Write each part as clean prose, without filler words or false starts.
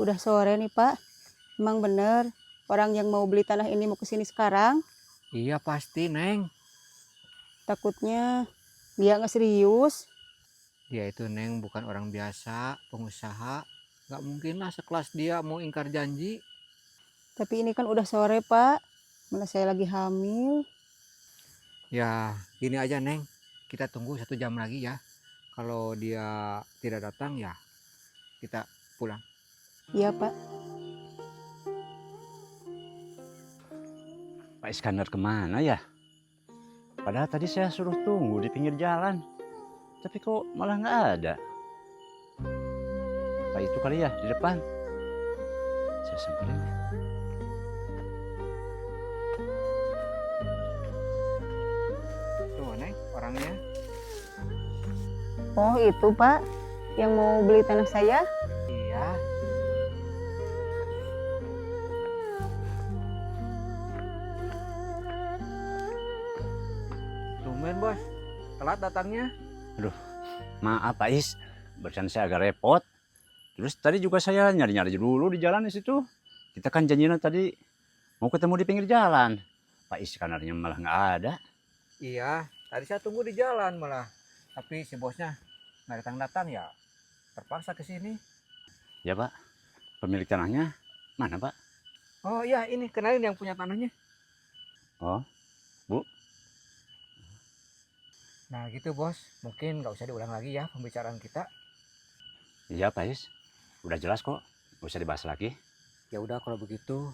Udah sore nih Pak. Emang bener orang yang mau beli tanah ini mau kesini sekarang? Iya pasti, Neng. Takutnya dia nggak serius. Dia itu, Neng, bukan orang biasa, pengusaha. Gak mungkin lah sekelas dia mau ingkar janji. Tapi ini kan udah sore Pak. Mana saya lagi hamil. Ya, gini aja, Neng. Kita tunggu 1 jam lagi ya. Kalau dia tidak datang, ya kita pulang. Iya Pak. Pak Iskandar kemana ya? Padahal tadi saya suruh tunggu di pinggir jalan. Tapi kok malah nggak ada. Pak itu kali ya di depan. Saya samperin. Tuh, Neng, orangnya. Oh itu Pak yang mau beli tanah saya? Iya. Tumben, Bos. Telat datangnya. Maaf Pak Is, barusan saya agak repot. Terus tadi juga saya nyari-nyari dulu di jalan di situ. Kita kan janjian tadi mau ketemu di pinggir jalan. Pak Iskandarnya malah nggak ada. Iya, tadi saya tunggu di jalan malah. Tapi si bosnya nggak datang-datang ya. Terpaksa ke sini. Ya Pak, pemilik tanahnya mana Pak? Oh iya, ini kenalin yang punya tanahnya. Oh, Bu. Nah gitu bos, mungkin nggak usah diulang lagi ya pembicaraan kita. Iya Pak Is, udah jelas kok. Nggak usah dibahas lagi. Ya udah kalau begitu,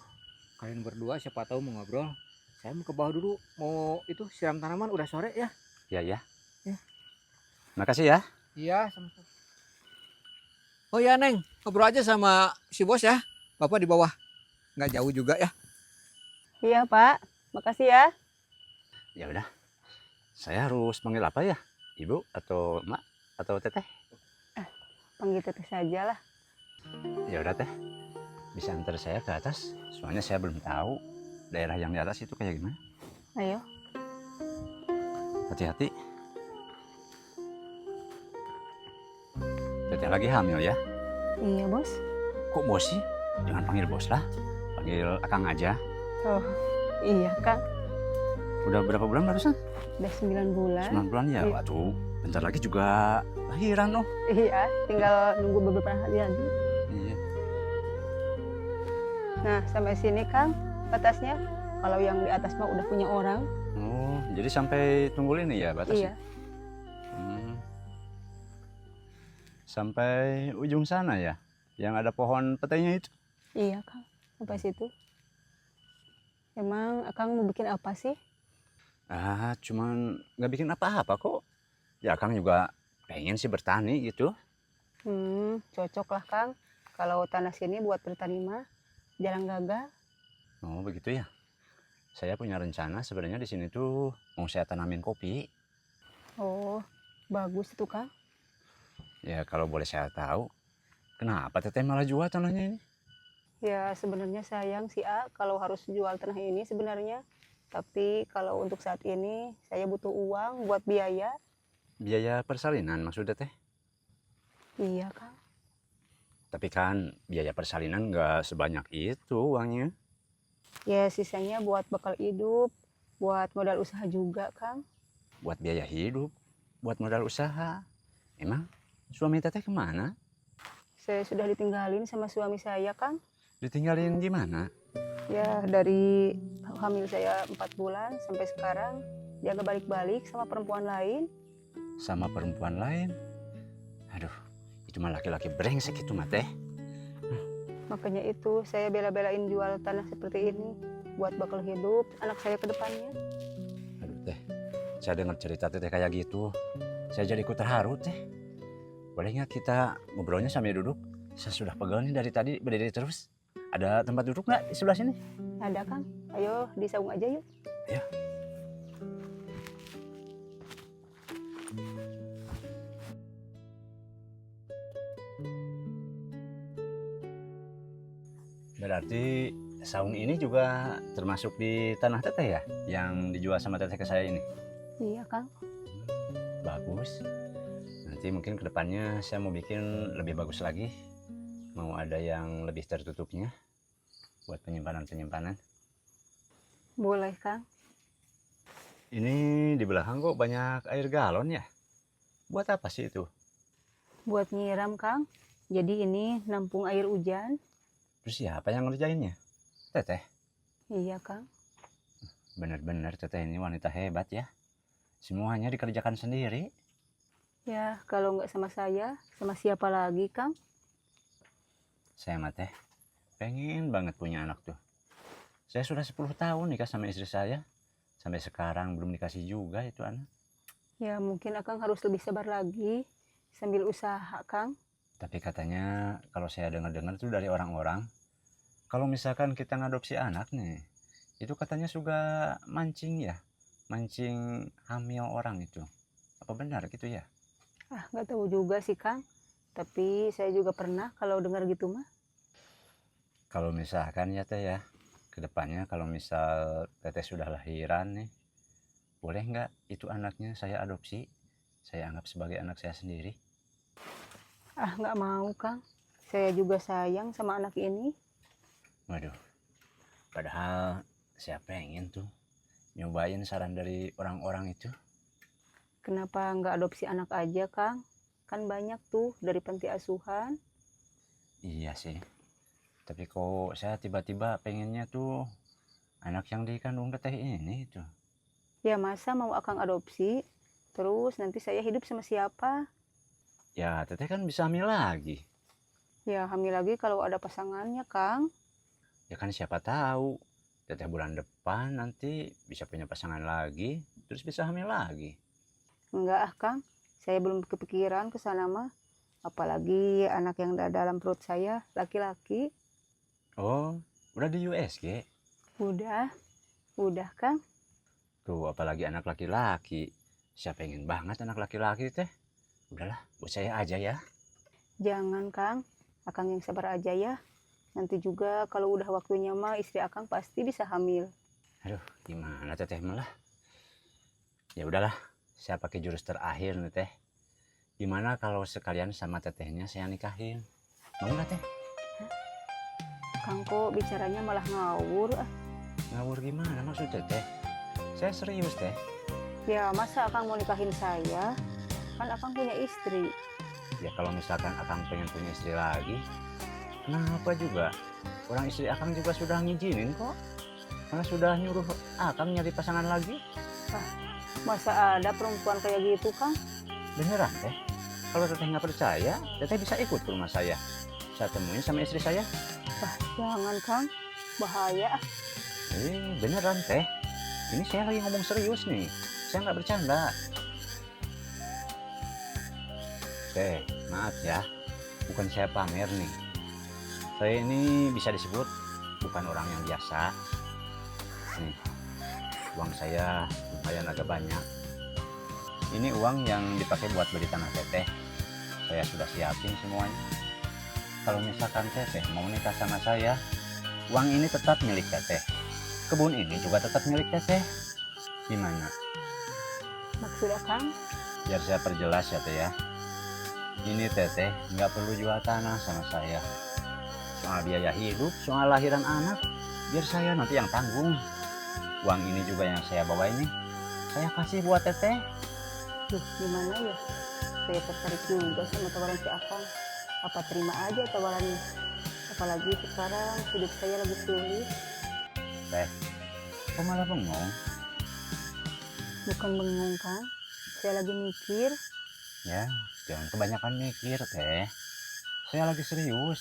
kalian berdua siapa tahu mau ngobrol. Saya mau ke bawah dulu, mau itu siram tanaman udah sore ya. Ya ya. Ya. Makasih ya. Iya, sama-sama. Oh ya Neng, ngobrol aja sama si bos ya. Bapak di bawah, nggak jauh juga ya. Iya Pak. Makasih ya. Ya udah. Saya harus panggil apa ya? Ibu atau Mak atau Teteh? Panggil teteh saja lah. Ya udah Teh. Bisa antar saya ke atas? Soalnya saya belum tahu daerah yang di atas itu kayak gimana. Ayo. Hati-hati. Teteh lagi hamil ya? Iya Bos. Kok bos sih? Jangan panggil bos lah. Panggil Akang aja. Oh iya Kang. Udah berapa bulan barusan? Udah 9 bulan. 9 bulan ya? Iya. Waduh, bentar lagi juga lahiran oh. Iya. Tinggal nunggu beberapa hari lagi. Iya. Nah sampai sini Kang batasnya. Kalau yang di atas mah udah punya orang. Oh, jadi sampai tunggul ini ya batasnya? Iya. Hmm. Sampai ujung sana ya? Yang ada pohon petainya itu? Iya Kang. Sampai situ. Emang Akang mau bikin apa sih? Ah, cuman nggak bikin apa-apa kok. Ya Kang juga pengen sih bertani gitu. Cocok lah Kang. Kalau tanah sini buat bertani mah jarang gagal. Oh begitu ya. Saya punya rencana sebenarnya di sini tuh mau saya tanamin kopi. Oh, bagus itu Kang. Ya kalau boleh saya tahu, kenapa Teteh malah jual tanahnya ini? Ya sebenarnya sayang sih A kalau harus jual tanah ini sebenarnya. Tapi kalau untuk saat ini saya butuh uang buat biaya. Biaya persalinan maksudnya Teh. Iya Kang. Tapi kan biaya persalinan nggak sebanyak itu uangnya. Ya sisanya buat bekal hidup, buat modal usaha juga Kang. Buat biaya hidup, buat modal usaha. Emang suami Teteh kemana? Saya sudah ditinggalin sama suami saya Kang. Ditinggalin gimana? Ya dari hamil saya 4 bulan sampai sekarang dia nggak balik-balik sama perempuan lain. Sama perempuan lain? Aduh, itu mah laki-laki brengsek itu mah Teh. Makanya itu saya bela-belain jual tanah seperti ini buat bakal hidup anak saya ke depannya. Aduh Teh, saya dengar cerita Teteh kayak gitu, saya jadi ikut terharu Teh. Boleh nggak kita ngobrolnya sambil duduk? Saya sudah pegel nih dari tadi berdiri terus. Ada tempat duduk nggak di sebelah sini? Ada Kang, ayo disaung aja yuk. Ayo. Berarti saung ini juga termasuk di tanah Teteh ya? Yang dijual sama Teteh ke saya ini? Iya Kang. Bagus. Nanti mungkin kedepannya saya mau bikin lebih bagus lagi. Mau ada yang lebih tertutupnya buat penyimpanan-penyimpanan. Boleh, Kang. Ini di belakang kok banyak air galon ya? Buat apa sih itu? Buat nyiram, Kang. Jadi ini nampung air hujan. Terus siapa yang ngerjainnya? Teteh. Iya, Kang. Bener-bener teteh ini wanita hebat ya. Semuanya dikerjakan sendiri. Ya, kalau nggak sama saya, sama siapa lagi, Kang? Saya mah teh pengen banget punya anak tuh. Saya sudah 10 tahun nikah sama istri saya. Sampai sekarang belum dikasih juga itu anak. Ya, mungkin Akang harus lebih sabar lagi sambil usaha, Kang. Tapi katanya kalau saya dengar-dengar tuh dari orang-orang, kalau misalkan kita ngadopsi anak nih, itu katanya juga mancing ya, mancing hamil orang itu. Apa benar gitu ya? Ah, nggak tahu juga sih, Kang. Tapi saya juga pernah kalau dengar gitu mah. Kalau misalkan ya teh ya, kedepannya kalau misal teteh sudah lahiran nih, boleh nggak itu anaknya saya adopsi? Saya anggap sebagai anak saya sendiri. Ah, nggak mau, Kang. Saya juga sayang sama anak ini. Waduh, padahal saya pengen tuh nyobain saran dari orang-orang itu. Kenapa nggak adopsi anak aja, Kang? Kan banyak tuh dari panti asuhan. Iya sih, tapi kok saya tiba-tiba pengennya tuh anak yang dikandung teteh ini tuh. Ya, masa mau Akang adopsi? Terus nanti saya hidup sama siapa? Ya teteh kan bisa hamil lagi. Ya, hamil lagi kalau ada pasangannya, Kang. Ya kan siapa tahu teteh bulan depan nanti bisa punya pasangan lagi, terus bisa hamil lagi. Enggak ah, Kang. Saya belum kepikiran ke sana mah. Apalagi anak yang ada dalam perut saya laki-laki. Oh, udah di USG? Udah, Kang. Tuh apalagi anak laki-laki. Saya pengen banget anak laki-laki teh. Udahlah, buat saya aja ya. Jangan, Kang. Akang yang sabar aja ya. Nanti juga kalau udah waktunya mah istri Akang pasti bisa hamil. Aduh, gimana teteh malah? Ya udahlah, saya pakai jurus terakhir nih teh. Gimana kalau sekalian sama tetehnya saya nikahin? Mau nggak teh? Kang kok bicaranya malah ngawur ah. Ngawur gimana maksud teteh? Saya serius teh. Ya masa Akang mau nikahin saya? Kan Akang punya istri. Ya kalau misalkan akang pengen punya istri lagi, kenapa juga? Orang istri akang juga sudah ngizinin kok. Malah sudah nyuruh akang nyari pasangan lagi. Masa ada perempuan kayak gitu, Kang? Beneran teh? Kalau teteh nggak percaya, teteh bisa ikut ke rumah saya. Saya temuin sama istri saya. Jangan, Kang. Bahaya ah. Beneran teh. Ini saya lagi ngomong serius nih. Saya nggak bercanda. Teh, maaf ya. Bukan saya pamer nih. Saya ini bisa disebut bukan orang yang biasa. Nih, uang saya lumayan agak banyak. Ini uang yang dipakai buat beli tanah teteh. Saya sudah siapin semuanya. Kalau misalkan teteh mau nikah sama saya, uang ini tetap milik teteh. Kebun ini juga tetap milik teteh. Gimana? Maksud Akang? Biar saya perjelas ya teh ya. Ini teteh nggak perlu jual tanah sama saya. Soal biaya hidup, soal lahiran anak, biar saya nanti yang tanggung. Uang ini juga yang saya bawa ini, saya kasih buat teteh. Duh, gimana ya? Saya tertarik juga sama tawaran si Akang. Apa terima aja tawarannya? Apalagi sekarang hidup saya lagi sulit. Teh, kok malah bengong? Bukan bengong, Kang. Saya lagi mikir. Ya, jangan kebanyakan mikir teh. Saya lagi serius,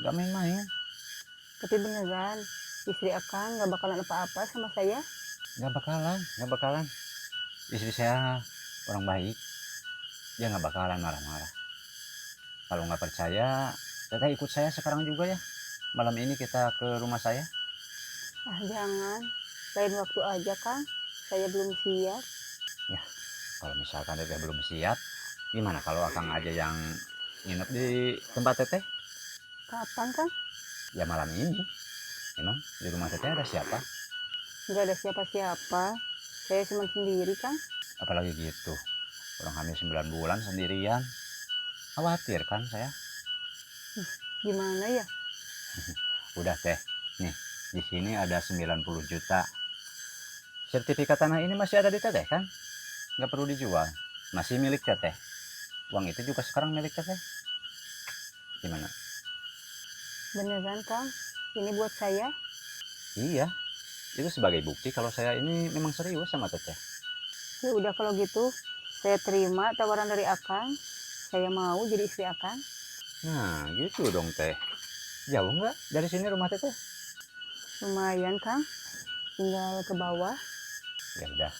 nggak main-main. Tapi beneran, istri Akang gak bakalan apa-apa sama saya? Nggak bakalan, nggak bakalan. Istri saya orang baik, dia nggak bakalan marah-marah. Kalau nggak percaya, teteh ikut saya sekarang juga ya. Malam ini kita ke rumah saya. Ah, jangan. Lain waktu aja, Kang. Saya belum siap. Ya, kalau misalkan teteh belum siap, gimana kalau akang aja yang nginep di tempat teteh? Kapan, Kang? Ya malam ini. Emang di rumah teteh ada siapa? Gak ada siapa-siapa. Saya cuma sendiri, Kang. Apalagi gitu. Orang hamil 9 bulan sendirian. Khawatir kan saya? Gimana ya? Udah teh, nih di sini ada 90 juta. Sertifikat tanah ini masih ada di teteh kan? Nggak perlu dijual, masih milik teteh. Uang itu juga sekarang milik teteh. Gimana? Beneran Kang? Ini buat saya? Iya, itu sebagai bukti kalau saya ini memang serius sama teteh. Ya udah kalau gitu, saya terima tawaran dari Akang. Saya mau jadi istri Akang. Nah, gitu dong teh. Jauh nggak dari sini rumah teteh? Lumayan Kang, tinggal ke bawah. Ya udah,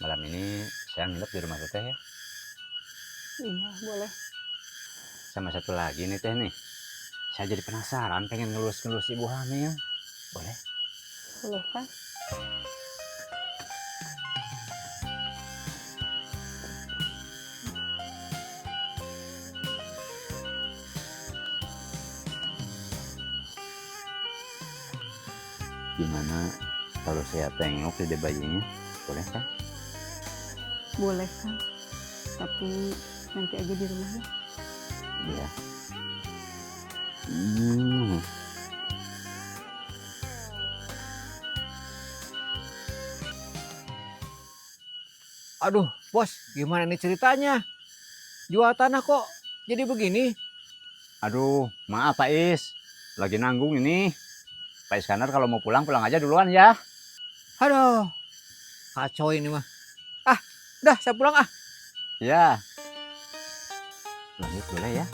malam ini saya nginep di rumah teteh ya. Iya boleh. Sama satu lagi nih teh nih, saya jadi penasaran pengen ngelus-ngelus ibu hamil. Boleh? Boleh Kang? Gimana kalau saya tengok dede bayinya? Boleh kan? Boleh Kang. Tapi nanti aja di rumah ya. Iya. Hmm. Aduh, bos, gimana nih ceritanya? Jual tanah kok jadi begini? Aduh, maaf Pak Is. Lagi nanggung ini. Pak Iskandar kalau mau pulang, pulang aja duluan ya. Aduh, kacau ini mah. Ah, dah saya pulang ah. Ya. Lanjut boleh ya.